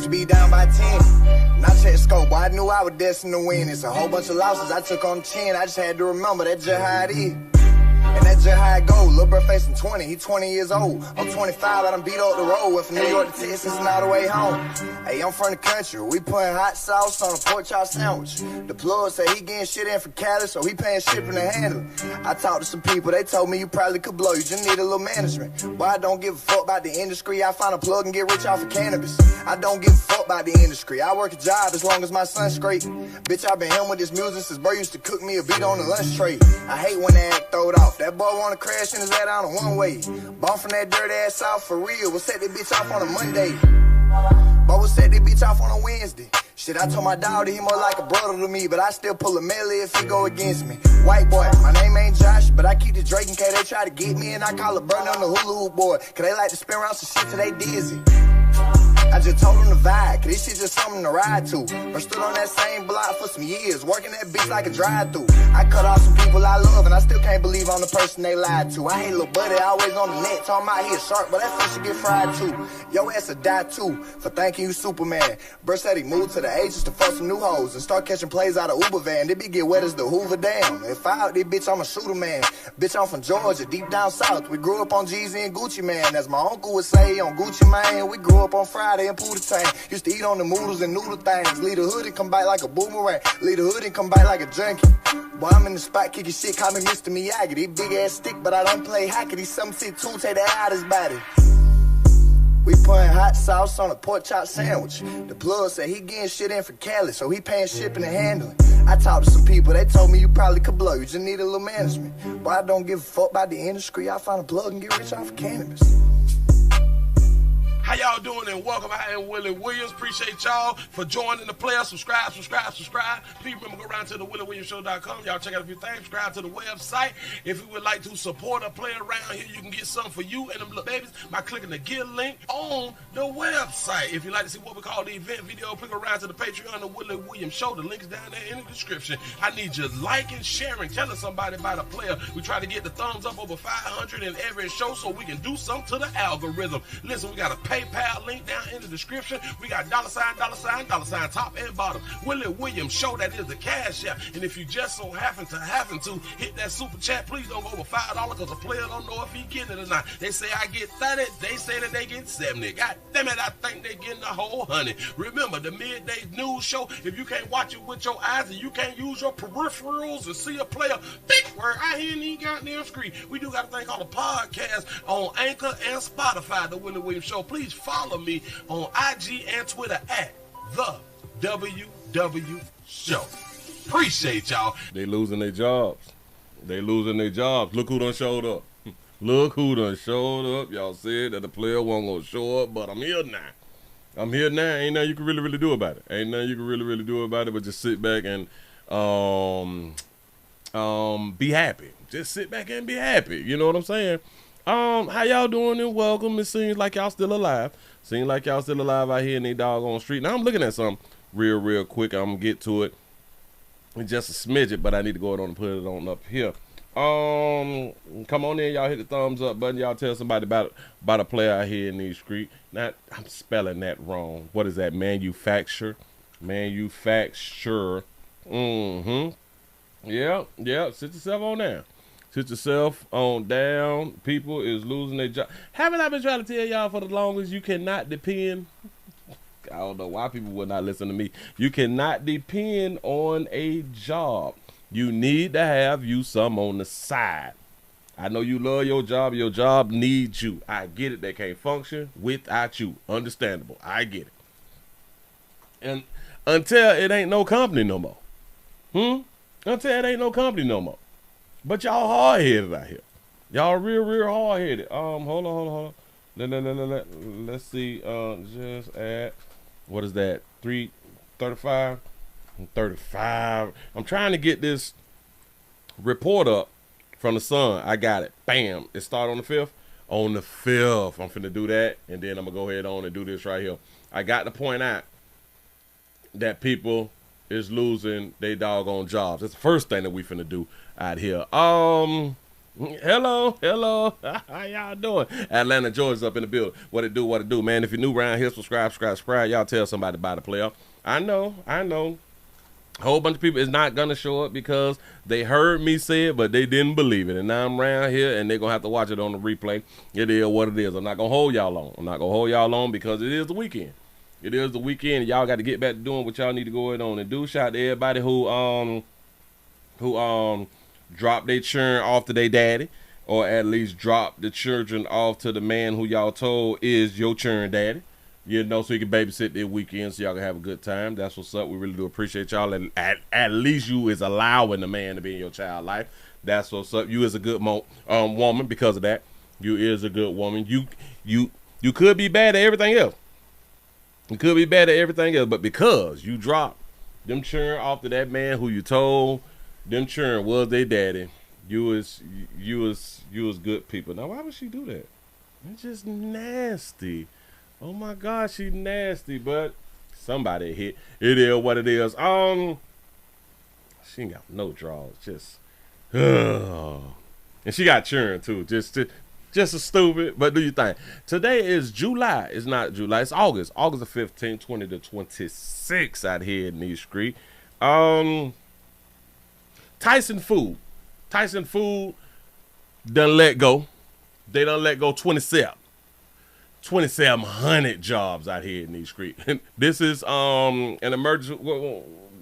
to be down by 10. Now check the scope, boy, I knew I was destined to win. It's a whole bunch of losses I took on the chin. I just had to remember that just how it is. And that's just how it go. Lil' bro facing 20, he 20 years old. I'm 25, I done beat up the road. Went from New York to Texas and all the way home. Hey, I'm from the country. We putting hot sauce on a pork chop sandwich. The plug say he getting shit in from Cali, so he paying shipping and handling. I talked to some people, they told me you probably could blow. You just need a little management. Boy, I don't give a fuck about the industry. I find a plug and get rich off of cannabis. I don't give a fuck about the industry. I work a job as long as my son's straight. Bitch, I been him with this music since bro used to cook me a beat on the lunch tray. I hate when they act throwed off. That boy wanna crash in his head on a one-way. Bought from that dirty ass out for real. We'll set that bitch off on a Monday. But we'll set that bitch off on a Wednesday. Shit, I told my dog that he more like a brother to me, but I still pull a melee if he go against me. White boy, my name ain't Josh, but I keep the Drake in case they try to get me, and I call it burn on the hula hoop boy, cause they like to spin around some shit till they dizzy. I just told them to vibe, cause this shit just something to ride to. I stood on that same block for some years, working that bitch like a drive-thru. I cut off some people I love, and I still can't believe I'm the person they lied to. I hate little buddy, always on the net, talking about he a shark, but that fish should get fried too. Yo ass will die too, for thanking you Superman. Bruh said he moved to the A's just to fuck some new hoes, and start catching plays out of Uber van. They be get wet as the Hoover Dam. If I out this bitch, I'm a shooter man. Bitch, I'm from Georgia, deep down south. We grew up on Jeezy and Gucci man. As my uncle would say, on Gucci man. We grew up on Friday and Pootie Tang. Used to eat on the noodles and noodle things. Leave the hood and come back like a boomerang. Leave the hood and come back like a junkie. Boy, I'm in the spot kicking shit, call me Mr. Miyagi. He big ass stick, but I don't play hockey. These 7'2", take the air out his body. We putting hot sauce on a pork chop sandwich. The plug said he getting shit in for Cali, so he paying shipping and handling. I talked to some people, they told me you probably could blow. You just need a little management. Boy, I don't give a fuck about the industry. I find a plug and get rich off of cannabis. How y'all doing, and welcome. I am Willie Williams. Appreciate y'all for joining the player. Subscribe. Please remember, go around to the WillieWilliamsShow.com. Y'all check out a few things. Subscribe to the website. If you would like to support a player around here, you can get something for you and them little babies by clicking the Get link on the website. If you'd like to see what we call the event video, click around to the Patreon, the Willie Williams Show. The link is down there in the description. I need you liking, sharing, telling somebody about a player. We try to get the thumbs up over 500 in every show so we can do something to the algorithm. Listen, we got a PayPal link down in the description. We got $, top and bottom. Willie Williams Show, that is the cash app. And if you just so happen to hit that super chat, please don't go over $5 because the player don't know if he getting it or not. They say I get 30, they say that they get 70. God damn it, I think they getting the whole 100. Remember, the midday news show, if you can't watch it with your eyes and you can't use your peripherals to see a player, big word, I hear any goddamn screen. We do got a thing called a podcast on Anchor and Spotify, the Willie Williams Show. Please follow me on IG and Twitter at the WW Show. Appreciate y'all. They losing their jobs. Look who done showed up. Y'all said that the player wasn't gonna show up, but I'm here now. Ain't nothing you can really do about it. But just sit back and be happy. Just sit back and be happy. You know what I'm saying? How y'all doing and welcome. It seems like y'all still alive. Out here in the doggone street. Now I'm looking at something real quick. I'm gonna get to it in just a smidget, but I need to go on and put it on up here. Come on in, y'all hit the thumbs up button. Y'all tell somebody about a player out here in these streets. Now I'm spelling that wrong. What is that? Manufacture. Yeah. Sit yourself on down. People is losing their job. Haven't I been trying to tell y'all for the longest you cannot depend? I don't know why people would not listen to me. You cannot depend on a job. You need to have you some on the side. I know you love your job. Your job needs you. I get it. They can't function without you. Understandable. I get it. And until it ain't no company no more. But y'all hard-headed out here. Y'all real hard-headed. Hold on. Let's see. Just at, what is that? 335? 35. I'm trying to get this report up from the Sun. I got it. Bam. It started on the 5th. On the 5th. I'm finna do that. And then I'm gonna go ahead on and do this right here. I got to point out that people is losing their doggone jobs. That's the first thing that we finna do out here. Hello. How y'all doing? Atlanta, Georgia's up in the building. What it do, man? If you're new around here, subscribe. Y'all tell somebody about the player. I know. A whole bunch of people is not going to show up because they heard me say it, but they didn't believe it. And now I'm around here, and they're going to have to watch it on the replay. It is what it is. I'm not going to hold y'all long because it is the weekend. It is the weekend. Y'all got to get back to doing what y'all need to go on and do. Shout out to everybody who dropped their children off to their daddy, or at least dropped the children off to the man who y'all told is your children daddy. You know, so you can babysit their weekend so y'all can have a good time. That's what's up. We really do appreciate y'all. And at least you is allowing the man to be in your child life. That's what's up. You is a good woman because of that. You is a good woman. You could be bad at everything else. You could be bad at everything else, but because you dropped them children off to that man who you told them children was their daddy, you was good people. Now, why would she do that? It's just nasty. Oh my God, she nasty, but somebody hit. It is what it is. She ain't got no draws. Just, and she got churn too. Just a stupid. But do you think today is July? It's not July. It's August. August the 15th, 20 to 26 out here in East Street. Tyson Food done let go. They done let go 2,700 jobs out here in East Street. This is an emergency.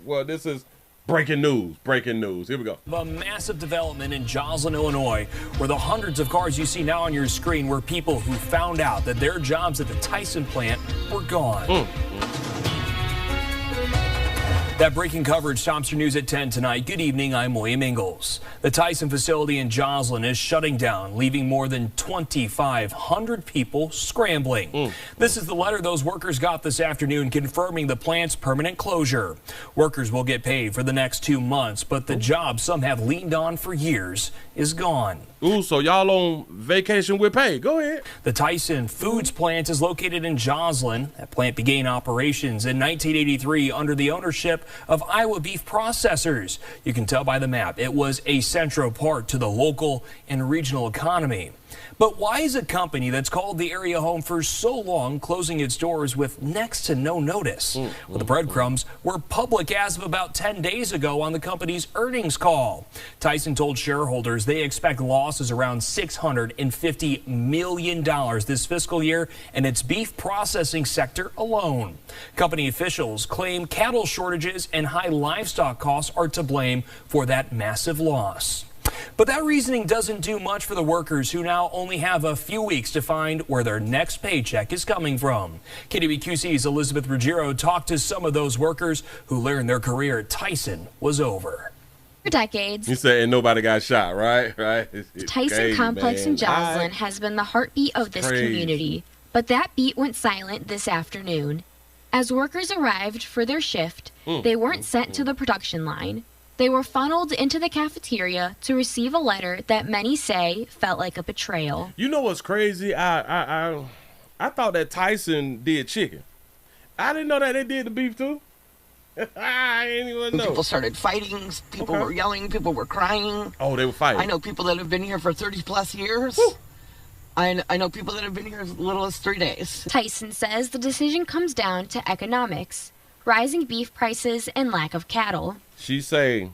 Well, this is breaking news. Here we go. A massive development in Joslin, Illinois, where the hundreds of cars you see now on your screen were people who found out that their jobs at the Tyson plant were gone. That breaking coverage tops your news at 10 tonight. Good evening, I'm William Ingalls. The Tyson facility in Joslin is shutting down, leaving more than 2,500 people scrambling. This is the letter those workers got this afternoon confirming the plant's permanent closure. Workers will get paid for the next 2 months, but the job some have leaned on for years is gone. Ooh, so y'all on vacation with pay. Go ahead. The Tyson Foods plant is located in Joslin. That plant began operations in 1983 under the ownership of Iowa Beef Processors. You can tell by the map it was a central part to the local and regional economy. But why is a company that's called the area home for so long closing its doors with next to no notice? Well, the breadcrumbs were public as of about 10 days ago on the company's earnings call. Tyson told shareholders they expect losses around $650 million this fiscal year in its beef processing sector alone. Company officials claim cattle shortages and high livestock costs are to blame for that massive loss. But that reasoning doesn't do much for the workers who now only have a few weeks to find where their next paycheck is coming from. KWQC's Elizabeth Ruggiero talked to some of those workers who learned their career at Tyson was over. For decades, You said nobody got shot, right? It's Tyson crazy, Complex man. in Joslin has been the heartbeat of this Crazy. community. But that beat went silent this afternoon. As workers arrived for their shift, they weren't sent to the production line. They were funneled into the cafeteria to receive a letter that many say felt like a betrayal. You know what's crazy? I thought that Tyson did chicken. I didn't know that they did the beef too. I didn't even know. People started fighting. People were yelling. People were crying. Oh, they were fighting. I know people that have been here for 30 plus years. Woo. I know people that have been here as little as 3 days. Tyson says the decision comes down to economics, rising beef prices, and lack of cattle. She's saying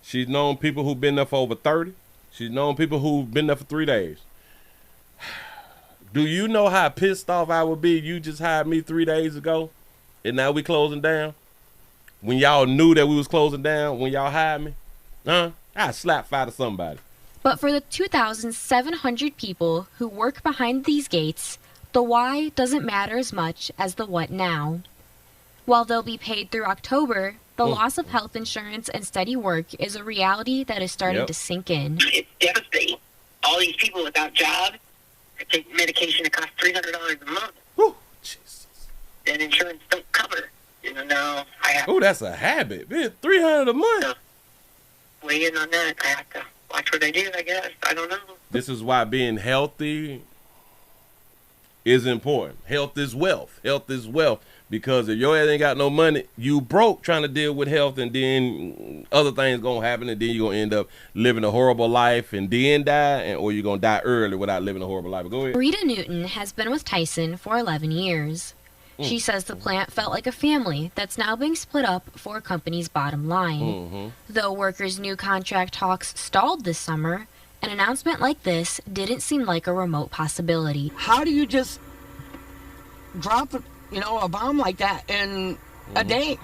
she's known people who've been there for over 30. She's known people who've been there for 3 days. Do you know how pissed off I would be? You just hired me 3 days ago, and now we closing down? When y'all knew that we was closing down, when y'all hired me? I'd slap fight to somebody. But for the 2,700 people who work behind these gates, the why doesn't matter as much as the what now. While they'll be paid through October, the loss of health insurance and steady work is a reality that is starting to sink in. It's devastating. All these people without jobs, they take medication that costs $300 a month. Whew, Jesus. That insurance don't cover. You know, now I have Oh, that's a habit. Man, $300 a month. to weigh in on that. I have to watch what I do, I guess. I don't know. This is why being healthy is important. Health is wealth. Health is wealth. Because if your ass ain't got no money, you broke trying to deal with health, and then other things gonna happen, and then you're gonna end up living a horrible life and then die, or you're gonna die early without living a horrible life. But go ahead. Rita Newton has been with Tyson for 11 years. She says the plant felt like a family that's now being split up for a company's bottom line. Though workers' new contract talks stalled this summer, an announcement like this didn't seem like a remote possibility. How do you just drop, a bomb like that in a day?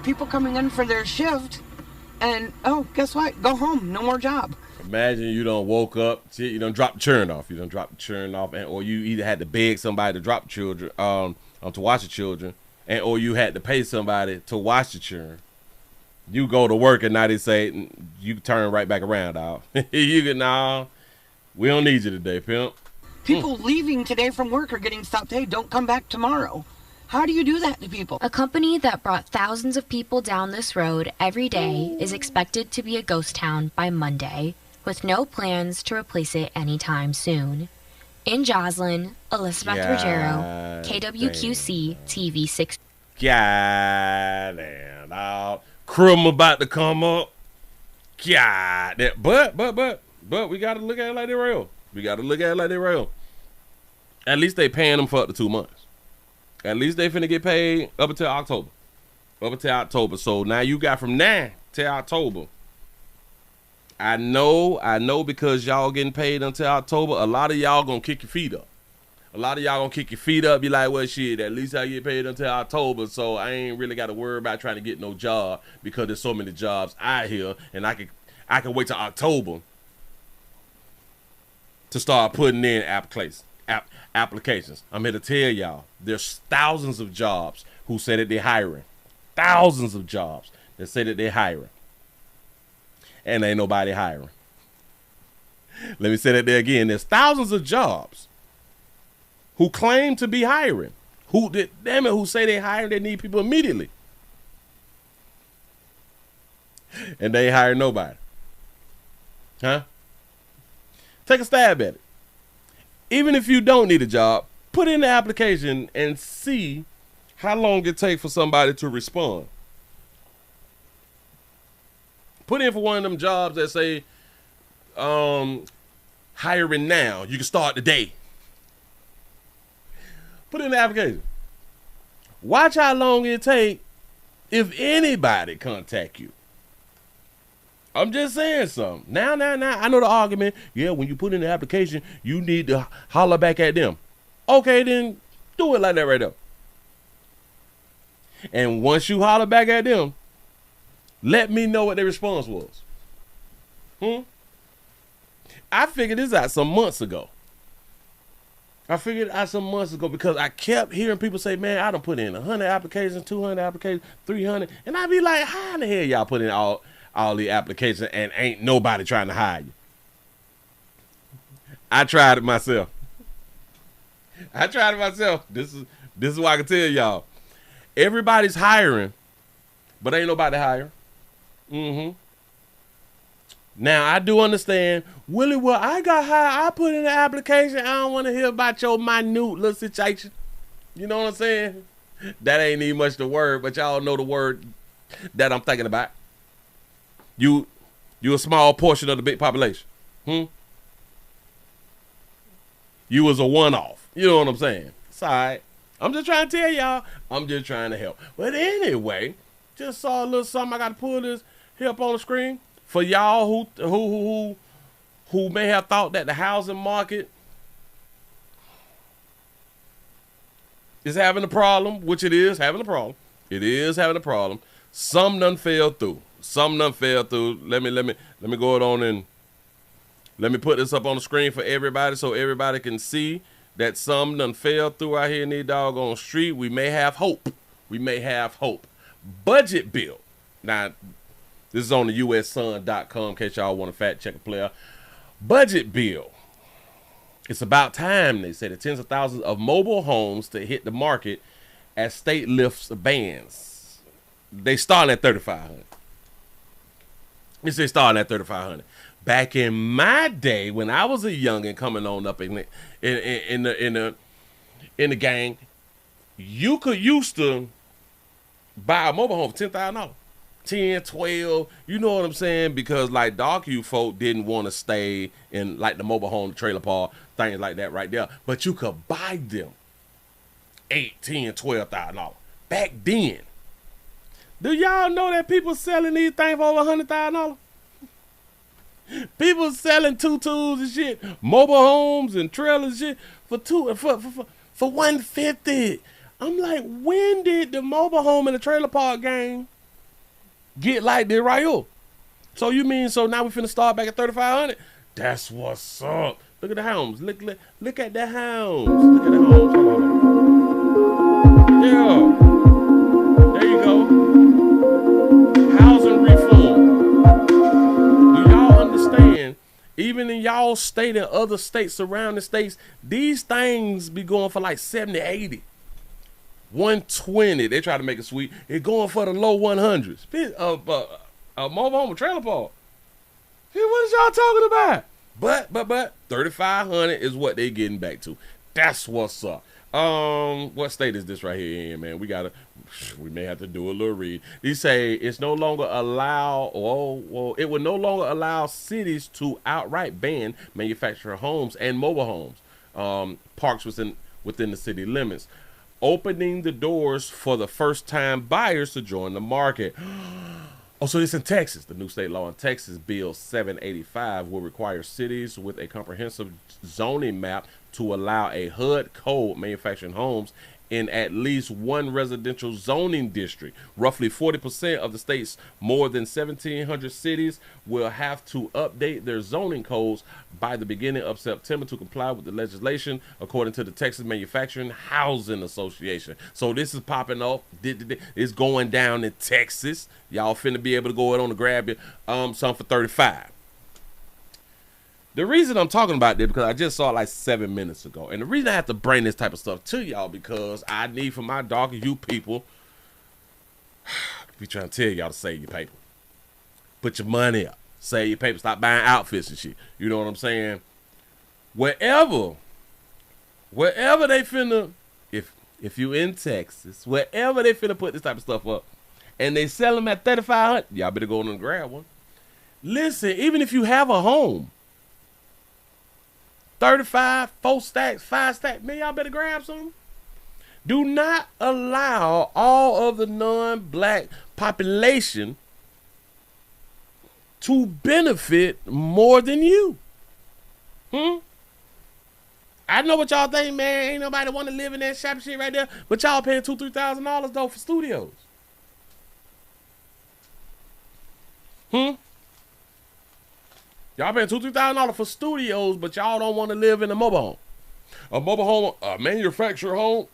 People coming in for their shift, and guess what? Go home. No more job. Imagine you done woke up, you done dropped the churn off. You done dropped the churn off, or you either had to beg somebody to drop the children, to watch the children, or you had to pay somebody to watch the children. You go to work and now they say you turn right back around, dog. You can we don't need you today, pimp. People leaving today from work are getting stopped. Hey, don't come back tomorrow. How do you do that to people? A company that brought thousands of people down this road every day is expected to be a ghost town by Monday, with no plans to replace it anytime soon. In Joslin, Elizabeth Ruggiero, KWQC TV 6. God damn, dog. Crum about to come up. God damn. But we gotta look at it like they're real. At least they paying them for up to 2 months. At least they finna get paid up until October. So now you got from now till October. I know because y'all getting paid until October, a lot of y'all gonna kick your feet up. Be like, well, shit, at least I get paid until October, so I ain't really got to worry about trying to get no job because there's so many jobs out here, and I can wait till October to start putting in applications. I'm here to tell y'all, there's thousands of jobs who say that they're hiring. Thousands of jobs that say that they're hiring. And ain't nobody hiring. Let me say that there again. There's thousands of jobs who claim to be hiring. Who say they hiring, they need people immediately. And they ain't hiring nobody. Huh? Take a stab at it. Even if you don't need a job, put in the application and see how long it takes for somebody to respond. Put in for one of them jobs that say hiring now. You can start today. Put in the application. Watch how long it take if anybody contact you. I'm just saying something. Now. I know the argument. Yeah, when you put in the application, you need to holler back at them. Okay, then do it like that right there. And once you holler back at them, let me know what their response was. I figured this out some months ago. Because I kept hearing people say, man, I done put in 100 applications, 200 applications, 300. And I'd be like, how in the hell y'all put in all the applications and ain't nobody trying to hire you? I tried it myself. This is what I can tell y'all. Everybody's hiring, but ain't nobody hiring. Now, I do understand, Willie, well, I got hired. I put in the application. I don't want to hear about your minute little situation. You know what I'm saying? That ain't even much the word, but y'all know the word that I'm thinking about. You a small portion of the big population. You was a one-off. You know what I'm saying? It's all right. I'm just trying to tell y'all. I'm just trying to help. But anyway, just saw a little something. I got to pull this here up on the screen. For y'all who may have thought that the housing market is having a problem, which it is having a problem. It is having a problem. Some done fell through. Let me go on and let me put this up on the screen for everybody so everybody can see that some done fell through out here in the doggone street. We may have hope. Budget bill. Now, this is on the USSun.com in case y'all want to fact check a player. Budget bill. It's about time, they say, the tens of thousands of mobile homes to hit the market as state lifts the bans. They starting at 3,500. They say starting at 3,500. Back in my day, when I was a youngin' coming on up in the gang, you could used to buy a mobile home for $10,000. 10, 12, you know what I'm saying? Because like dark you folk didn't want to stay in like the mobile home, the trailer park, things like that right there. But you could buy them $8, $10, $12,000 back then. Do y'all know that people selling these things for over $100,000? People selling tutus and shit, mobile homes and trailers and shit for $150. I'm like, when did the mobile home and the trailer park game get like this right here? So you mean so now we finna start back at $3,500? That's what's up. Look at the homes. Look at the homes. Look at the homes. Hold on. Yeah. There you go. Housing reform. Do y'all understand? Even in y'all state and other states, surrounding states, these things be going for like 70, 80. 120. They try to make it sweet. It's going for the low 100s. A mobile home, a trailer park. Hey, what is y'all talking about? But $3,500 is what they getting back to. That's what's up. What state is this right here in, man? We may have to do a little read. They say it's no longer allow. It would no longer allow cities to outright ban manufactured homes and mobile homes, parks within the city limits, opening the doors for the first-time buyers to join the market. Oh, so it's in Texas. The new state law in Texas, Bill 785, will require cities with a comprehensive zoning map to allow a HUD code manufacturing homes in at least one residential zoning district. Roughly 40% of the state's more than 1,700 cities will have to update their zoning codes by the beginning of September to comply with the legislation, according to the Texas Manufacturing Housing Association. So this is popping off. It's going down in Texas. Y'all finna be able to go on and grab it, some for $35. The reason I'm talking about this because I just saw it like 7 minutes ago. And the reason I have to bring this type of stuff to y'all because I need for my dog and you people, be trying to tell y'all to save your paper. Put your money up. Save your paper. Stop buying outfits and shit. You know what I'm saying? Wherever they finna, if you in Texas, wherever they finna put this type of stuff up and they sell them at $3,500, y'all better go on and grab one. Listen, even if you have a home, 35, 4 stacks, 5 stacks, man, y'all better grab some. Do not allow all of the non-black population to benefit more than you. I know what y'all think, man. Ain't nobody want to live in that shopping shit right there, but y'all paying $2,000, $3,000 though for studios. Y'all paying $2,000, $3,000 for studios, but y'all don't want to live in a mobile home. A mobile home, a manufactured home.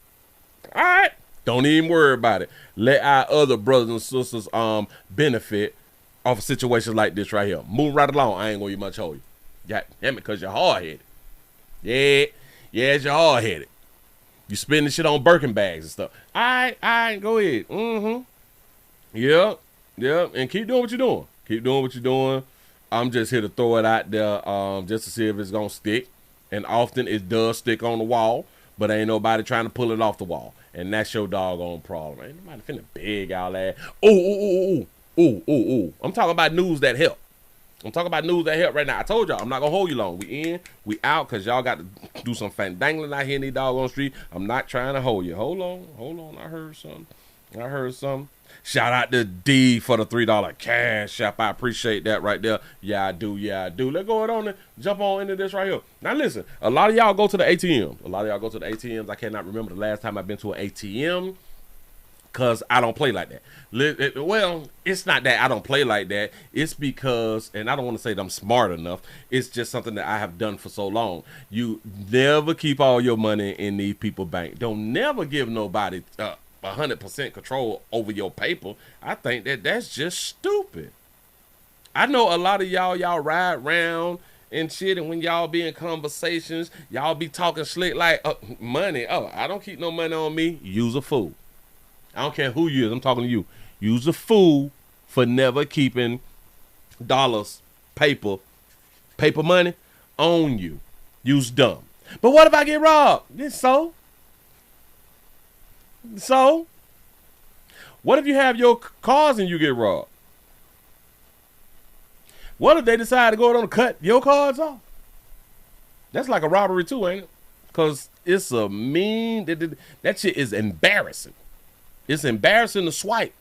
All right. Don't even worry about it. Let our other brothers and sisters benefit off of situations like this right here. Move right along. I ain't gonna much hold you. Yeah, damn it, because you're hard-headed. Yeah, you're hard-headed. You spending shit on Birkin bags and stuff. All right, go ahead. Yep, and keep doing what you're doing. Keep doing what you're doing. I'm just here to throw it out there just to see if it's going to stick. And often it does stick on the wall, but ain't nobody trying to pull it off the wall. And that's your doggone problem. Ain't nobody finna beg all that. Ooh. I'm talking about news that help. Right now. I told y'all, I'm not going to hold you long. We in, we out, because y'all got to do some fandangling out here in these doggone street. I'm not trying to hold you. Hold on. I heard something. Shout out to D for the $3 cash app. I appreciate that right there. Yeah, I do. Let's go on and jump on into this right here. Now, listen, a lot of y'all go to the ATMs. I cannot remember the last time I've been to an ATM because I don't play like that. Well, it's not that I don't play like that. It's because, and I don't want to say that I'm smart enough. It's just something that I have done for so long. You never keep all your money in these people's bank. Don't never give nobody 100% control over your paper. I think that's just stupid. I know a lot of y'all ride around and shit, and when y'all be in conversations, y'all be talking slick like money. Oh, I don't keep no money on me. Use a fool. I don't care who you is. I'm talking to you. Use a fool for never keeping dollars, paper money on you. Use dumb. But what if I get robbed? So So, what if you have your cars and you get robbed? What if they decide to go on and cut your cards off? That's like a robbery too, ain't it? Because it's a mean, that shit is embarrassing. It's embarrassing to swipe.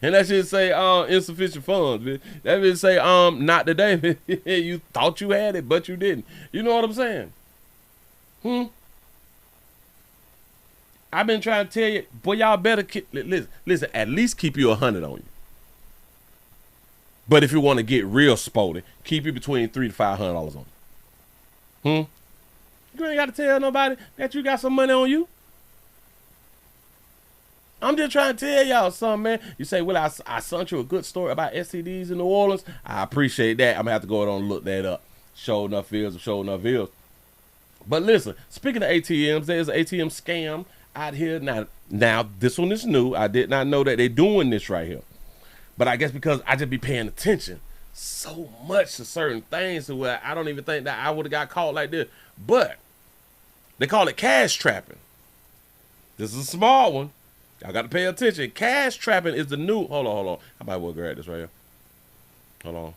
And that shit say insufficient funds. Man. That shit say not today. You thought you had it, but you didn't. You know what I'm saying? I've been trying to tell you, boy, y'all better listen, at least keep you 100 on you. But if you want to get real sporty, keep you between $300 to $500 on you. You ain't got to tell nobody that you got some money on you. I'm just trying to tell y'all something, man. You say, well, I sent you a good story about STDs in New Orleans. I appreciate that. I'm going to have to go on and look that up. Show enough feels. But listen, speaking of ATMs, there's an ATM scam out here. Now, this one is new. I did not know that they're doing this right here. But I guess because I just be paying attention so much to certain things to where I don't even think that I would have got caught like this. But they call it cash trapping. This is a small one. Y'all got to pay attention. Cash trapping is the new. Hold on. I might well grab this right here. Hold on.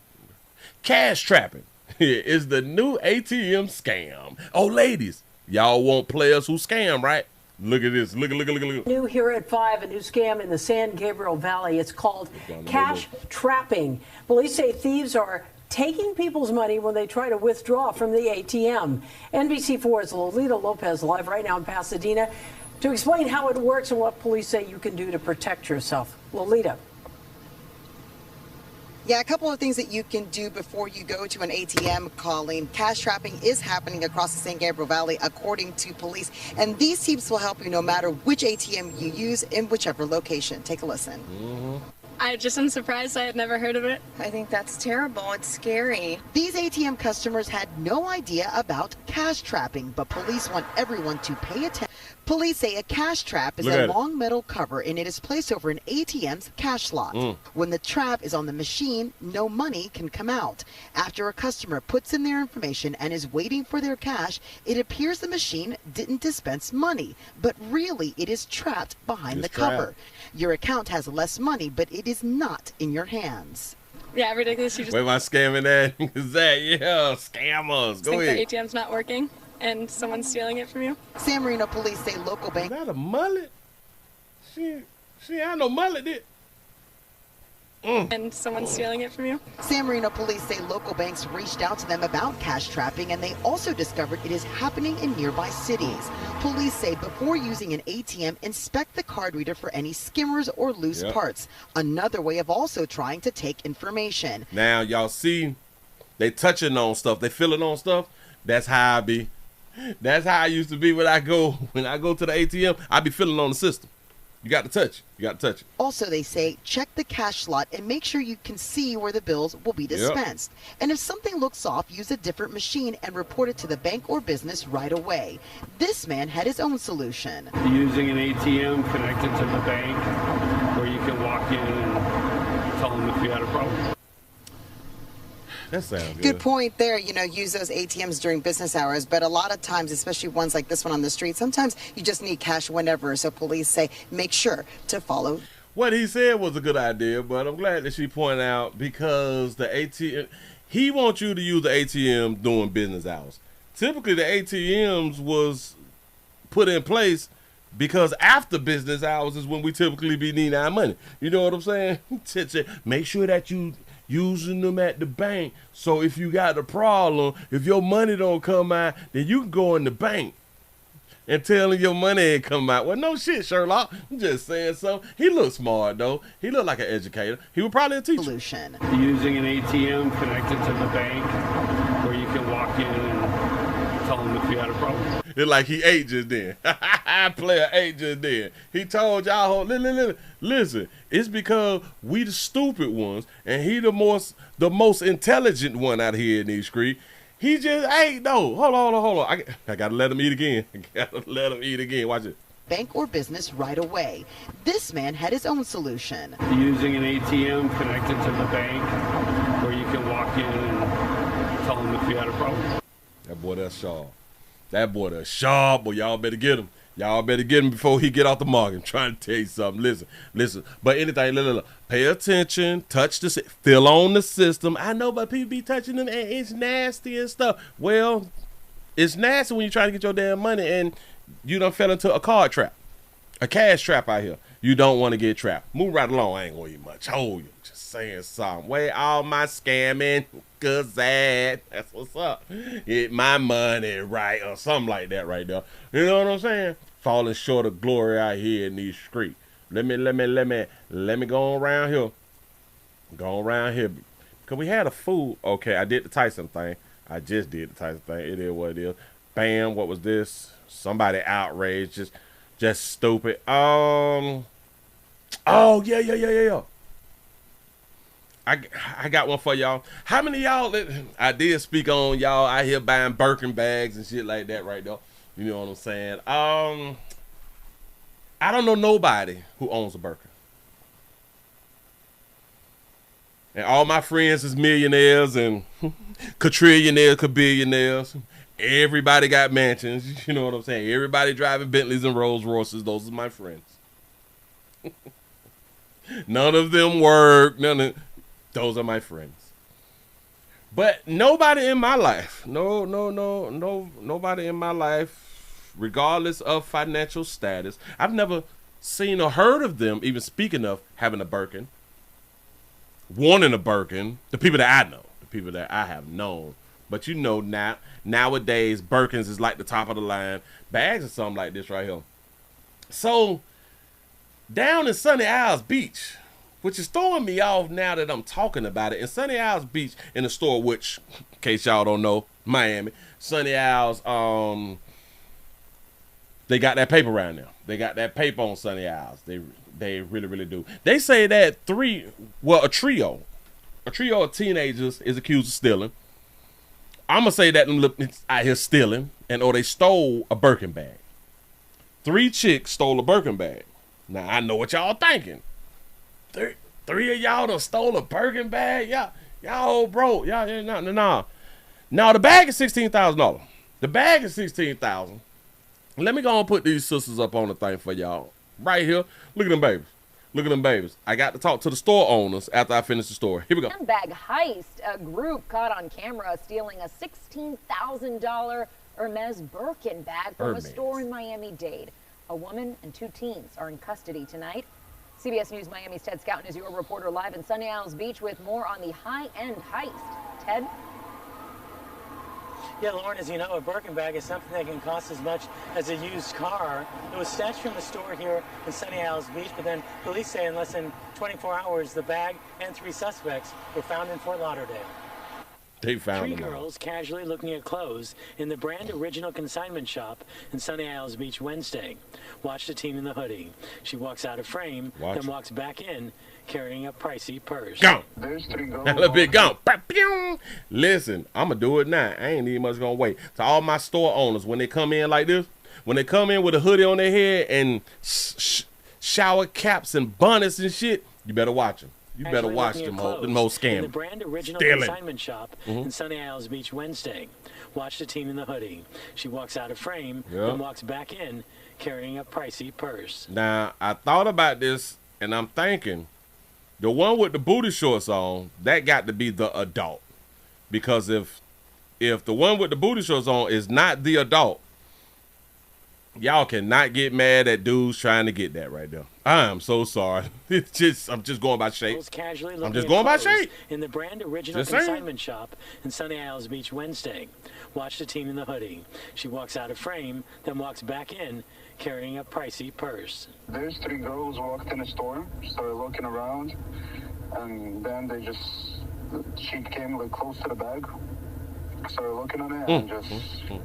Cash trapping is the new ATM scam. Oh, ladies, y'all want players who scam, right? Look at this. Look. New here at 5, a new scam in the San Gabriel Valley. It's called cash trapping. Police say thieves are taking people's money when they try to withdraw from the ATM. NBC4's Lolita Lopez live right now in Pasadena to explain how it works and what police say you can do to protect yourself. Lolita. Yeah, a couple of things that you can do before you go to an ATM calling. Cash trapping is happening across the San Gabriel Valley, according to police. And these tips will help you no matter which ATM you use in whichever location. Take a listen. I just am surprised. I had never heard of it. I think that's terrible. It's scary. These ATM customers had no idea about cash trapping, but police want everyone to pay attention. Police say a cash trap is a long metal cover and it is placed over an ATM's cash slot. When the trap is on the machine, no money can come out. After a customer puts in their information and is waiting for their cash, it appears the machine didn't dispense money, but really it is trapped behind the cover. Your account has less money, but it is not in your hands. Yeah, ridiculous. You just where am I scamming at? Is that, yeah, scammers. Go ahead. Think the ATM's not working and someone's stealing it from you? San Marino police say local bank. Is that a mullet? She had no mullet, did. And someone's stealing it from you? San Marino police say local banks reached out to them about cash trapping, and they also discovered it is happening in nearby cities. Police say before using an ATM, inspect the card reader for any skimmers or loose parts. Another way of also trying to take information. Now, y'all see, they touching on stuff. They feeling on stuff. That's how I be. That's how I used to be when I go to the ATM. I be feeling on the system. You got to touch it. You got to touch it. Also, they say check the cash slot and make sure you can see where the bills will be dispensed. And if something looks off, use a different machine and report it to the bank or business right away. This man had his own solution. Using an ATM connected to the bank where you can walk in and tell them if you had a problem. That sounds good. Good point there. You know, use those ATMs during business hours. But a lot of times, especially ones like this one on the street, sometimes you just need cash whenever. So police say make sure to follow. What he said was a good idea, but I'm glad that she pointed out because the ATM, he wants you to use the ATM during business hours. Typically, the ATMs was put in place because after business hours is when we typically be needing our money. You know what I'm saying? Make sure that you using them at the bank, so if you got a problem, if your money don't come out, then you can go in the bank and tell him your money ain't come out. Well, no shit, Sherlock. I'm just saying something. He looks smart, though. He looked like an educator. He was probably a teacher. Solution. Using an ATM connected to the bank where you can walk in and tell them if you had a problem. It's like he ate just then. Player ate just then. He told y'all, listen, it's because we the stupid ones, and he the most intelligent one out here in these streets. He just ate, though. Hold on. I gotta let him eat again. Watch it. Bank or business right away. This man had his own solution. Using an ATM connected to the bank where you can walk in and tell them if you had a problem. That boy, that's sharp. That boy, that's sharp. Boy, y'all better get him. Y'all better get him before he get off the market. I'm trying to tell you something. Listen. But anything, look. Pay attention. Touch the feel on the system. I know, but people be touching them, and it's nasty and stuff. Well, it's nasty when you try to get your damn money and you done fell into a card trap, a cash trap out here. You don't want to get trapped. Move right along. I ain't gonna eat much. Oh, you just saying something. Where all my scamming? Cause that's what's up. Get my money right or something like that right there. You know what I'm saying? Falling short of glory out here in these streets. Let me go around here. Go around here. Cause we had a fool. Okay, I did the Tyson thing. I just did the Tyson thing. It is what it is. Bam, what was this? Somebody outraged, just stupid. Oh yeah. I got one for y'all. How many of y'all, I did speak on y'all out here buying Birkin bags and shit like that right there. You know what I'm saying? I don't know nobody who owns a Birkin. And all my friends is millionaires and quadrillionaires, billionaires. Everybody got mansions. You know what I'm saying? Everybody driving Bentleys and Rolls Royces. Those are my friends. None of them work. Those are my friends. But nobody in my life, nobody in my life, regardless of financial status, I've never seen or heard of them even speaking of having a Birkin, wanting a Birkin. The people that I know, the people that I have known. But you know, nowadays, Birkins is like the top of the line. Bags or something like this right here. So, down in Sunny Isles Beach, which is throwing me off now that I'm talking about it. In Sunny Isles Beach, in the store, which, in case y'all don't know, Miami, Sunny Isles, they got that paper around there. They got that paper on Sunny Isles. They really do. They say that a trio of teenagers is accused of stealing. I'm going to say that them out here stealing, or they stole a Birkin bag. 3 chicks stole a Birkin bag. Now, I know what y'all thinking. Three of y'all done stole a Birkin bag? Y'all broke. No. Now, the bag is $16,000. The bag is $16,000. Let me go and put these sisters up on the thing for y'all. Right here. Look at them babies. Look at them babies. I got to talk to the store owners after I finish the story. Here we go. Handbag heist. A group caught on camera stealing a $16,000 Hermes Birkin bag from a store in Miami-Dade. A woman and 2 teens are in custody tonight. CBS News Miami's Ted Scouten is your reporter live in Sunny Isles Beach with more on the high-end heist. Ted? Yeah, Lauren, as you know, a Birkin bag is something that can cost as much as a used car. It was snatched from the store here in Sunny Isles Beach, but then police say in less than 24 hours, the bag and 3 suspects were found in Fort Lauderdale. They found 3 girls casually looking at clothes in the brand Original Consignment Shop in Sunny Isles Beach Wednesday. Watch the teen in the hoodie. She walks out of frame, then walks back in, carrying a pricey purse. Gone. A little bit gone. Listen, I'm going to do it now. I ain't even much going to wait. To all my store owners, when they come in like this, when they come in with a hoodie on their head and shower caps and bonnets and shit, you better watch them. You better watch them whole scam. The brand Original Consignment Shop in Sunny Isles Beach Wednesday. Watch the teen in the hoodie. She walks out of frame, then walks back in, carrying a pricey purse. Now, I thought about this, and I'm thinking, the one with the booty shorts on, that got to be the adult. Because if the one with the booty shorts on is not the adult, y'all cannot get mad at dudes trying to get that right there. I'm so sorry. I'm just going by shape. I'm just going by shape. In the brand Original Consignment Shop in Sunny Isles Beach Wednesday. Watch the teen in the hoodie. She walks out of frame, then walks back in, carrying a pricey purse. There's 3 girls walked in the store, started looking around, and then she came like close to the bag. Started looking at it and just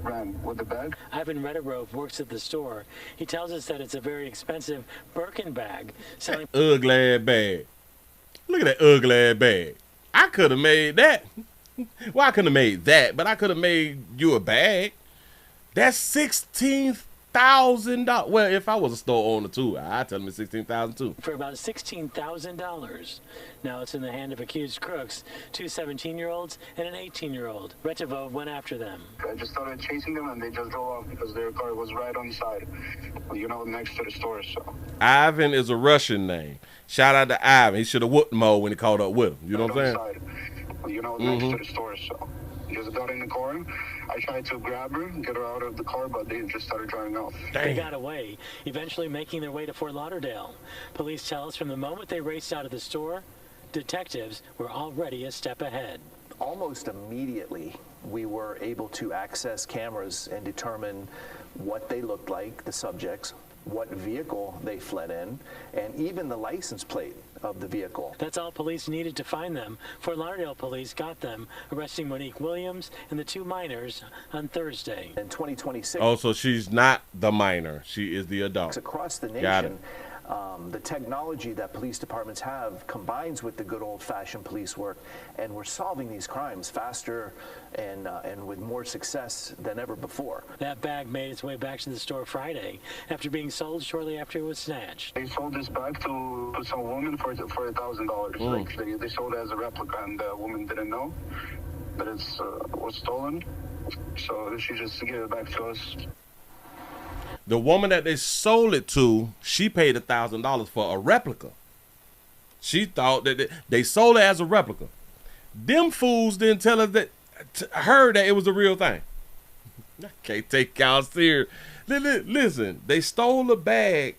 ran with the bag. Ivan Rederove works at the store. He tells us that it's a very expensive Birkin bag. Selling ugly bag. Look at that ugly bag. I could have made that. Well, I couldn't have made that, but I could have made you a bag. That's $16,000. $16,000. Well, if I was a store owner too, I'd tell him it's $16,000 too. For about $16,000. Now it's in the hand of accused crooks, 2 17-year-olds and an 18-year-old. Retivov went after them. I just started chasing them, and they just drove off because their car was right on the side, next to the store. So Ivan is a Russian name. Shout out to Ivan. He should have whooped Mo when he caught up with him. You know what I'm saying? Next to the store. So just got in the car. I tried to grab her, get her out of the car, but they just started driving off. They got away, eventually making their way to Fort Lauderdale. Police tell us from the moment they raced out of the store, detectives were already a step ahead. Almost immediately, we were able to access cameras and determine what they looked like, the subjects, what vehicle they fled in, and even the license plate of the vehicle. That's all police needed to find them. Fort Lauderdale police got them, arresting Monique Williams and the 2 minors on Thursday. In 2026. Oh, so she's not the minor. She is the adult. Across the Got it. nation, the technology that police departments have combines with the good old-fashioned police work, and we're solving these crimes faster and with more success than ever before. That bag made its way back to the store Friday after being sold shortly after it was snatched. They sold this bag to some woman for $1,000. Like they sold it as a replica, and the woman didn't know that it was stolen, so she just gave it back to us. The woman that they sold it to, she paid $1,000 for a replica. She thought that they sold it as a replica. Them fools didn't tell her that it was the real thing. I can't take y'all serious. Listen, they stole the bag.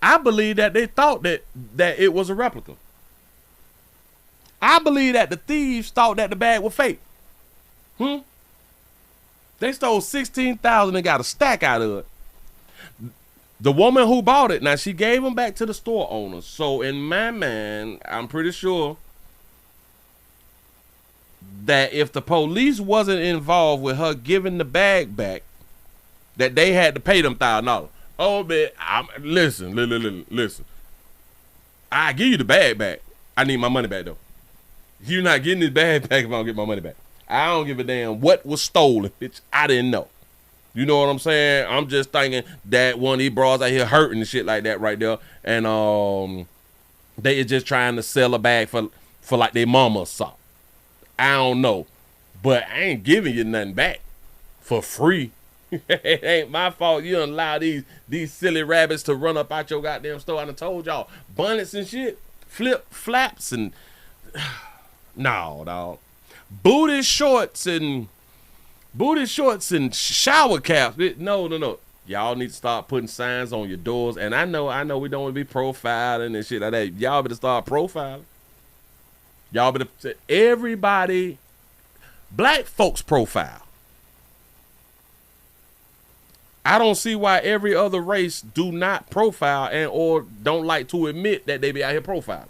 I believe that they thought that it was a replica. I believe that the thieves thought that the bag was fake. They stole $16,000 and got a stack out of it. The woman who bought it, now she gave them back to the store owner. So in my mind, I'm pretty sure that if the police wasn't involved with her giving the bag back, that they had to pay them $1,000. Oh man, listen. I give you the bag back. I need my money back though. You're not getting this bag back if I don't get my money back. I don't give a damn what was stolen, bitch. I didn't know. You know what I'm saying? I'm just thinking that one of these bras out here hurting and shit like that right there. And they is just trying to sell a bag for like their mama or something. I don't know. But I ain't giving you nothing back for free. It ain't my fault you don't allow these silly rabbits to run up out your goddamn store. I done told y'all. Bonnets and shit. Flaps and... No, dog. Booty shorts and shower caps. No. Y'all need to start putting signs on your doors. And I know we don't want to be profiling and shit like that. Y'all better start profiling. Y'all better, everybody, black folks profile. I don't see why every other race do not profile and or don't like to admit that they be out here profiling.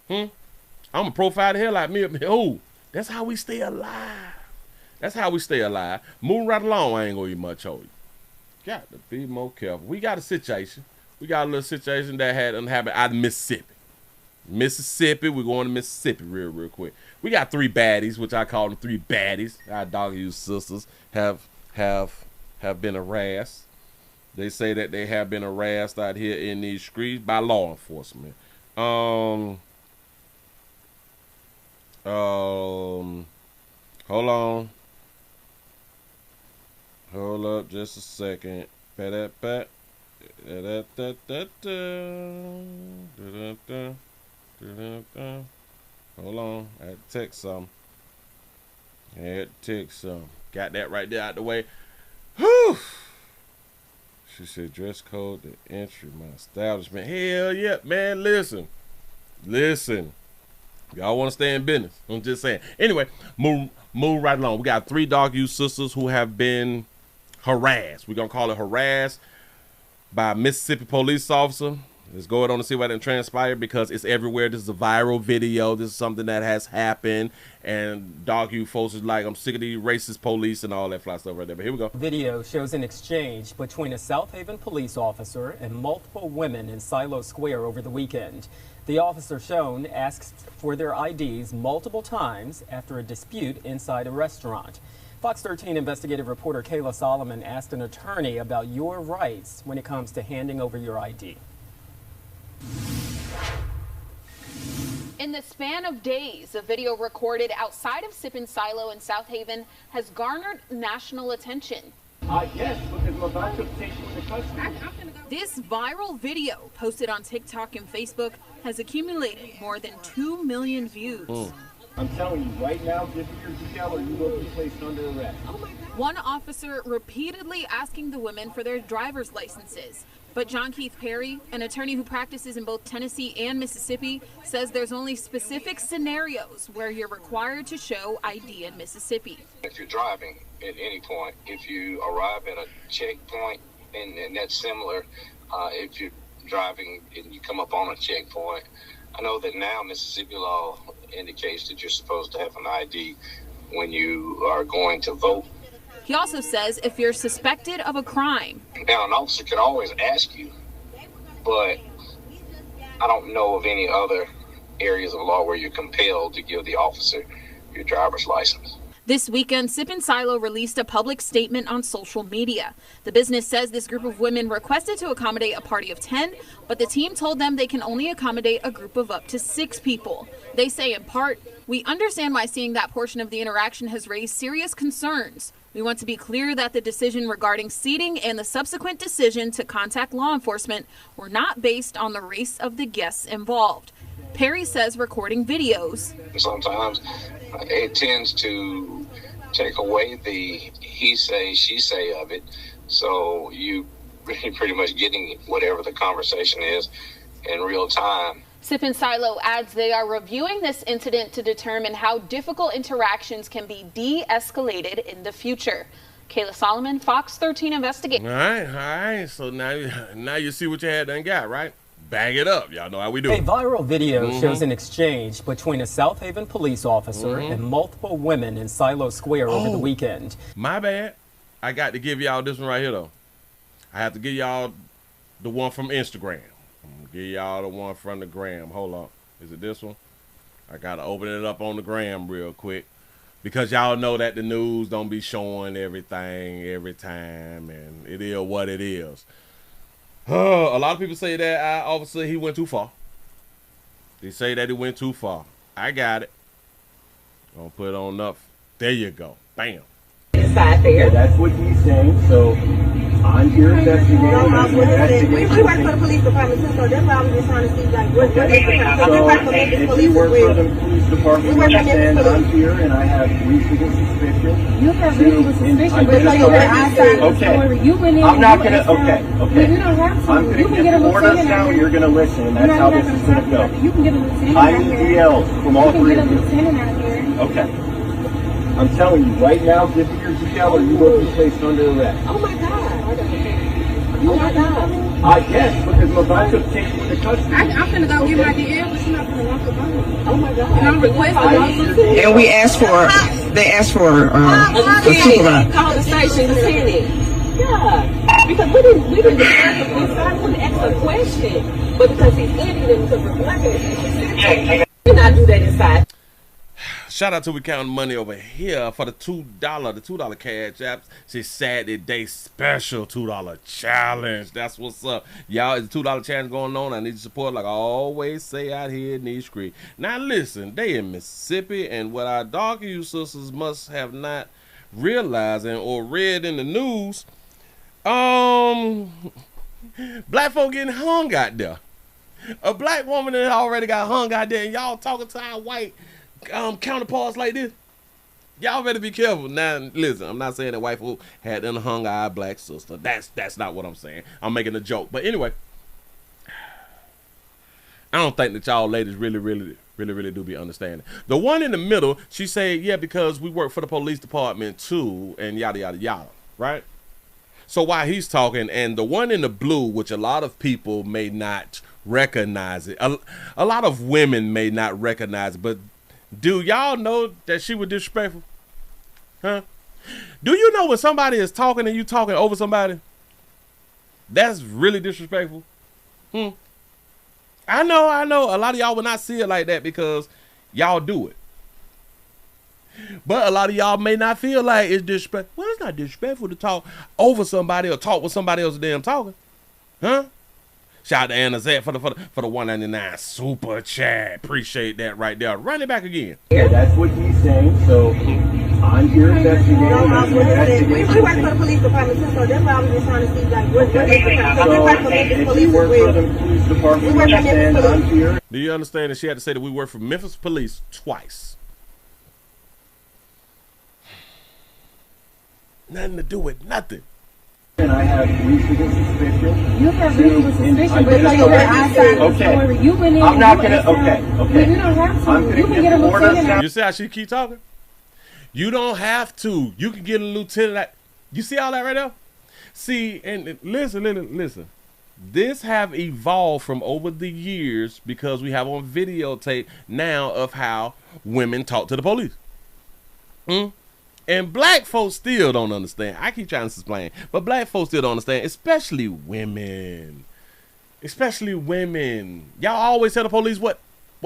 I'm a profile the hell out of me. Who? That's how we stay alive. Moving right along, I ain't gonna eat much on you. Got to be more careful. We got a situation. We got a little situation that had happened out of Mississippi. We're going to Mississippi real quick. We got 3 baddies, which I call them 3 baddies. Our dog-you sisters have been harassed. They say that they have been harassed out here in these streets by law enforcement. Hold on. Hold up just a second. Hold on. I had to text some. Got that right there out the way. Whew. She said dress code to entry my establishment. Hell yeah, man. Listen. Y'all want to stay in business. I'm just saying. Anyway, move right along. We got 3 dog-you sisters who have been harassed. We're going to call it harassed by a Mississippi police officer. Let's go on and see what it transpired because it's everywhere. This is a viral video. This is something that has happened. And dog-you folks is like, I'm sick of these racist police and all that fly stuff right there. But here we go. Video shows an exchange between a South Haven police officer and multiple women in Silo Square over the weekend. The officer shown asks for their IDs multiple times after a dispute inside a restaurant. Fox 13 investigative reporter Kayla Solomon asked an attorney about your rights when it comes to handing over your ID. In the span of days, a video recorded outside of Sip and Silo in South Haven has garnered national attention. Yes, because I'm about to take you into custody. This viral video, posted on TikTok and Facebook, has accumulated more than 2 million views. I'm telling you right now, give me your detail or you will be placed under arrest. One officer repeatedly asking the women for their driver's licenses. But John Keith Perry, an attorney who practices in both Tennessee and Mississippi, says there's only specific scenarios where you're required to show ID in Mississippi. If you're driving at any point, if you arrive at a checkpoint, and that's similar, if you're driving and you come up on a checkpoint, I know that now Mississippi law indicates that you're supposed to have an ID when you are going to vote. He also says if you're suspected of a crime. Now, an officer could always ask you, but I don't know of any other areas of law where you're compelled to give the officer your driver's license. This weekend, Sip and Silo released a public statement on social media. The business says this group of women requested to accommodate a party of 10, but the team told them they can only accommodate a group of up to 6 people. They say in part, "We understand why seeing that portion of the interaction has raised serious concerns. We want to be clear that the decision regarding seating and the subsequent decision to contact law enforcement were not based on the race of the guests involved." Perry says recording videos. Sometimes it tends to take away the he say, she say of it. So you pretty much getting whatever the conversation is in real time. Sip and Silo adds they are reviewing this incident to determine how difficult interactions can be de-escalated in the future. Kayla Solomon, Fox 13 Investigator. All right. So now you see what you had done got, right? Bag it up. Y'all know how we do A it. viral video shows an exchange between a South Haven police officer and multiple women in Silo Square over the weekend. My bad. I got to give y'all this one right here, though. I have to give y'all the one from Instagram. I'm going to give y'all the one from the gram. Hold on. Is it this one? I got to open it up on the gram real quick. Because y'all know that the news don't be showing everything every time. And it is what it is. A lot of people say that our officer, he went too far. They say that he went too far. I got it. Gonna put it on up. There you go. Bam. Inside there. That's what he's saying. So I'm here investigating. We work for the police department too, so that's why I was just trying to see like what So if you work for the police department, and I'm here and I have reasonable suspicion. You have reasonable suspicion, but you're outside the story. You went in. I'm not gonna. Okay. You don't have to. I'm gonna get the orders down. You're gonna listen, and that's how this is gonna go. You can get a lieutenant. I need DLs from all three of you. You can get a lieutenant out here. Okay. I'm telling you right now, give me your DL or you will be placed under arrest. Oh my God. Oh my God. Yes, because I'm about to take you into custody. I'm finna go get my DL, but she's not finna walk up on me. Oh my God. And I'm requesting. And we asked for, they asked for a supervisor. Call the station lieutenant. Yeah, because we didn't discuss the police side. We didn't ask a question, but because he's Indian and because we're black, we did not do that inside. Shout out to We Counting Money over here for the $2 cash apps. It's Saturday special $2 challenge. That's what's up. Y'all, it's a $2 challenge going on. I need your support like I always say out here in these streets. Now listen, they in Mississippi, and what our dog you sisters must have not realized or read in the news, black folk getting hung out there. A black woman that already got hung out there, and y'all talking to our white counterparts like this. Y'all better be careful. Now listen, I'm not saying that white folk had done hung our black sister. That's not what I'm saying. I'm making a joke. But anyway, I don't think that y'all ladies really do be understanding. The one in the middle, she said, yeah, because we work for the police department too, and yada yada yada, right? So while he's talking, and the one in the blue, which a lot of people may not recognize it, a lot of women may not recognize it, but do y'all know that she was disrespectful? Huh? Do you know when somebody is talking and you talking over somebody? That's really disrespectful. I know. A lot of y'all will not see it like that because y'all do it. But a lot of y'all may not feel like it's disrespectful. Well, it's not disrespectful to talk over somebody or talk with somebody else damn talking. Huh? Shout out to Anna Zette for the 199 super chat. Appreciate that right there. Run it back again. Yeah, that's what he's saying. So I'm here investigating. We work for the police department too, so that's why I was just trying to see like what we work for Memphis Police. We work for the police department. We work for Memphis Police. Here. Do you understand that she had to say that we work for Memphis Police twice? Nothing to do with nothing. And I have reasonable suspicion. You have reasonable suspicion, but like you're outside the store. You went in. I'm not gonna. Okay. You don't have to. I'm gonna You can get a lieutenant. You see how she keep talking? You don't have to. You can get a lieutenant. You see all that right there? See, and listen. This have evolved from over the years because we have on videotape now of how women talk to the police. And black folks still don't understand. I keep trying to explain, but black folks still don't understand, especially women. Especially women. Y'all always tell the police what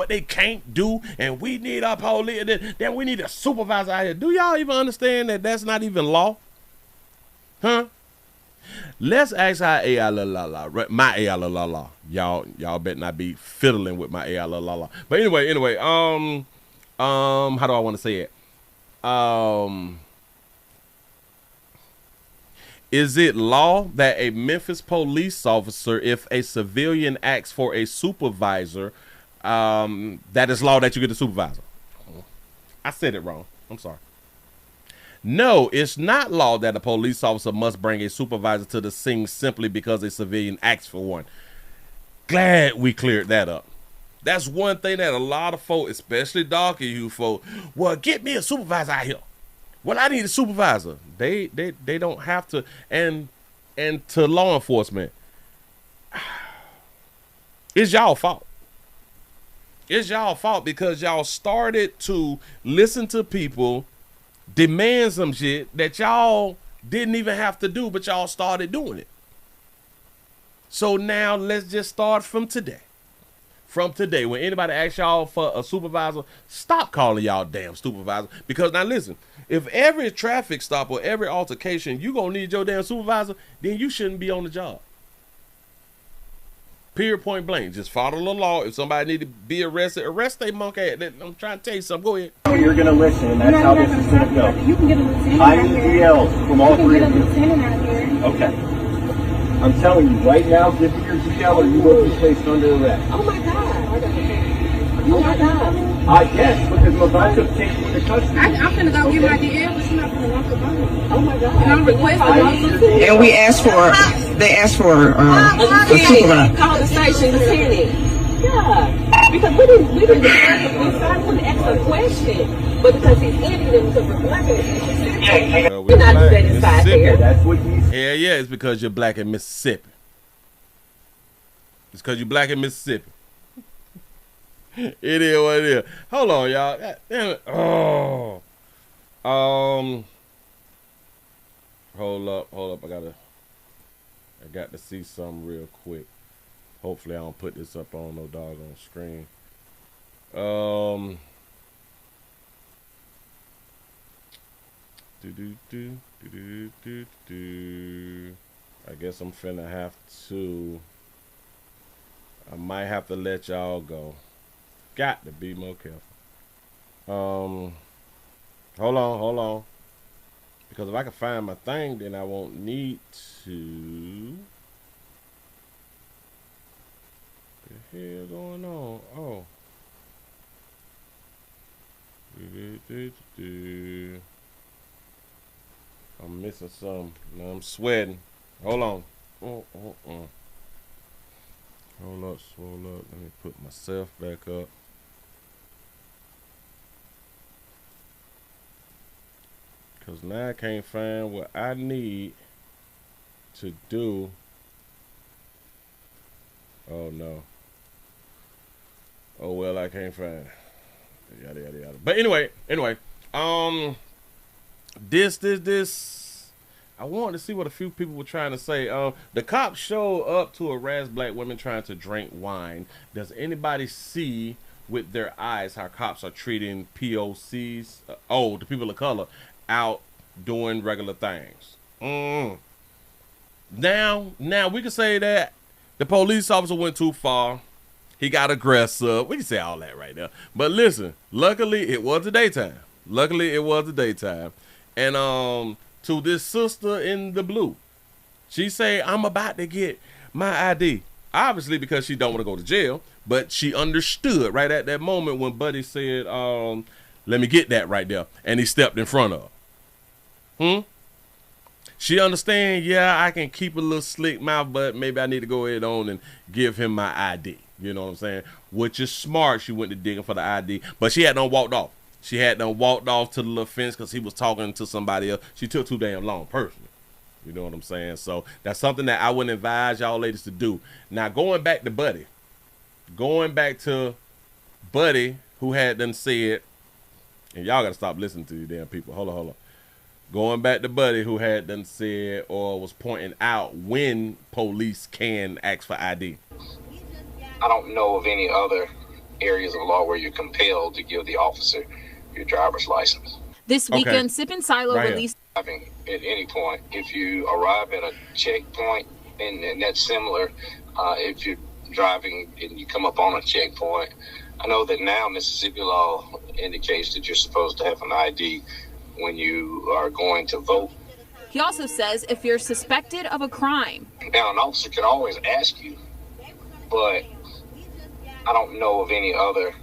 they can't do, and we need our police, then we need a supervisor out here. Do y'all even understand that that's not even law? Huh? Let's ask how my y'all better not be fiddling with my But anyway, how do I want to say it? Is it law that a Memphis police officer, if a civilian asks for a supervisor, that is law that you get a supervisor? I said it wrong. I'm sorry. No, it's not law that a police officer must bring a supervisor to the scene simply because a civilian asks for one. Glad we cleared that up. That's one thing that a lot of folk, especially darker you folk, well, get me a supervisor out here. Well, I need a supervisor. They don't have to. And to law enforcement, it's y'all fault. It's y'all fault because y'all started to listen to people demand some shit that y'all didn't even have to do, but y'all started doing it. So now let's just start from today. From today, when anybody asks y'all for a supervisor, stop calling y'all damn supervisor. Because now listen, if every traffic stop or every altercation you gonna need your damn supervisor, then you shouldn't be on the job. Period, point blank. Just follow the law. If somebody need to be arrested, arrest they monkey ass. I'm trying to tell you something. Go ahead. You're gonna listen, and that's how this is gonna go. You can get a lieutenant. I need yells from all three of you. You can get a lieutenant out here. Okay. I'm telling you right now, give me your GL or you will be placed under arrest. Oh my God. Oh my God. Yes, because I'm about to take you into custody. I'm finna go get my DL, but she's not finna walk up on me. Oh my God. And I'm requesting. And we asked they asked for a supervisor. Call the station lieutenant. Yeah, because we didn't decide to decide. I want to ask a question, but because he's Indian, because we're black in Mississippi, we're not do that inside here. That's what he's. Yeah, it's because you're black in Mississippi. It's because you're black in Mississippi. It is what it is. Hold on, y'all. God damn it. Oh. Hold up. I got to see something real quick. Hopefully I don't put this up on no doggone screen. I guess I'm finna have to. I might have to let y'all go. Got to be more careful. Hold on. Because if I can find my thing, then I won't need to. What the hell going on? Oh. I'm missing some. I'm sweating. Hold on. Hold up. Let me put myself back up. Because now I can't find what I need to do. Oh no. Oh well, I can't find it. Yada. But anyway. This. I wanted to see what a few people were trying to say. The cops show up to harass black women trying to drink wine. Does anybody see with their eyes how cops are treating POCs, the people of color, out doing regular things. Now we can say that the police officer went too far. He got aggressive. We can say all that right now. But listen, luckily it was the daytime. And to this sister in the blue, she say, I'm about to get my ID. Obviously because she don't want to go to jail, but she understood right at that moment when Buddy said, let me get that right there. And he stepped in front of her. She understand, yeah, I can keep a little slick mouth, but maybe I need to go ahead on and give him my ID. You know what I'm saying? Which is smart. She went to digging for the ID, but she had done walked off. She had done walked off to the little fence because he was talking to somebody else. She took too damn long personally. You know what I'm saying? So that's something that I wouldn't advise y'all ladies to do. Now, going back to Buddy, who had done said, and y'all got to stop listening to you damn people. Hold on. Going back to Buddy, who had done said or was pointing out when police can ask for ID. I don't know of any other areas of law where you're compelled to give the officer your driver's license. This weekend, Sip and Silo released. At any point, if you arrive at a checkpoint, and that's similar, if you're driving and you come up on a checkpoint, I know that now Mississippi law indicates that you're supposed to have an ID when you are going to vote. He also says if you're suspected of a crime. Now, an officer can always ask you, but I don't know of any other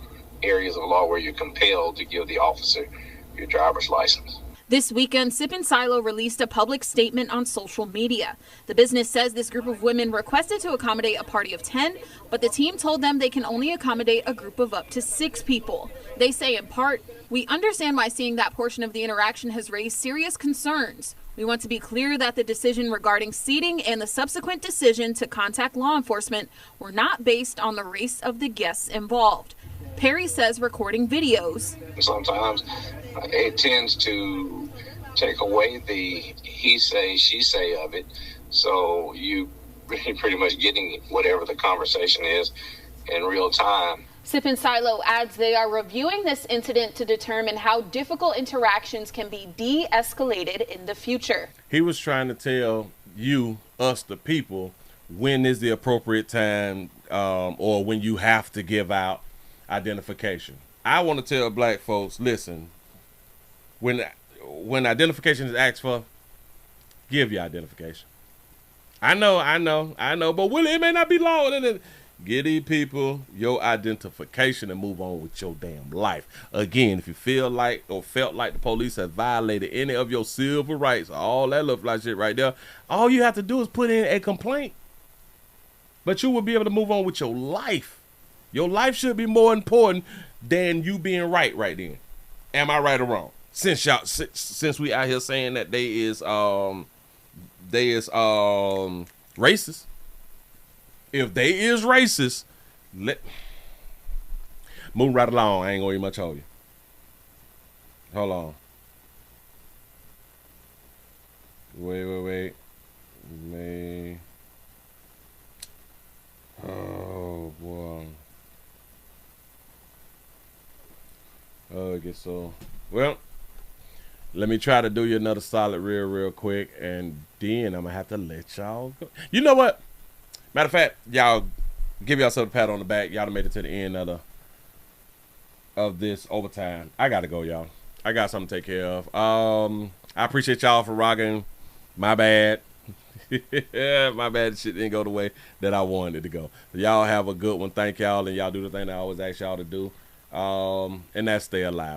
areas of law where you're compelled to give the officer your driver's license. This weekend, Sip and Silo released a public statement on social media. The business says this group of women requested to accommodate a party of 10, but the team told them they can only accommodate a group of up to 6 people. They say in part, we understand why seeing that portion of the interaction has raised serious concerns. We want to be clear that the decision regarding seating and the subsequent decision to contact law enforcement were not based on the race of the guests involved. Perry says recording videos. Sometimes it tends to take away the he say, she say of it. So you pretty much getting whatever the conversation is in real time. Sip and Silo adds they are reviewing this incident to determine how difficult interactions can be de-escalated in the future. He was trying to tell you, us, the people, when is the appropriate time or when you have to give out identification. I want to tell black folks, listen, when identification is asked for, give your identification. I know, but Willie, it may not be long. Give these people your identification and move on with your damn life. Again, if you feel like or felt like the police have violated any of your civil rights, all that little fly shit right there, all you have to do is put in a complaint. But you will be able to move on with your life. Your life should be more important than you being right then. Am I right or wrong? Since we out here saying that they is racist. If they is racist, move right along. I ain't gonna even much hold you. Hold on. Wait. Oh boy. Oh, it gets so well. Let me try to do you another solid real quick, and then I'm gonna have to let y'all go. You know what? Matter of fact, y'all give yourself a pat on the back. Y'all done made it to the end of this overtime. I gotta go, y'all. I got something to take care of. I appreciate y'all for rocking. My bad. My bad. Shit didn't go the way that I wanted it to go. Y'all have a good one. Thank y'all, and y'all do the thing I always ask y'all to do. And that's stay alive.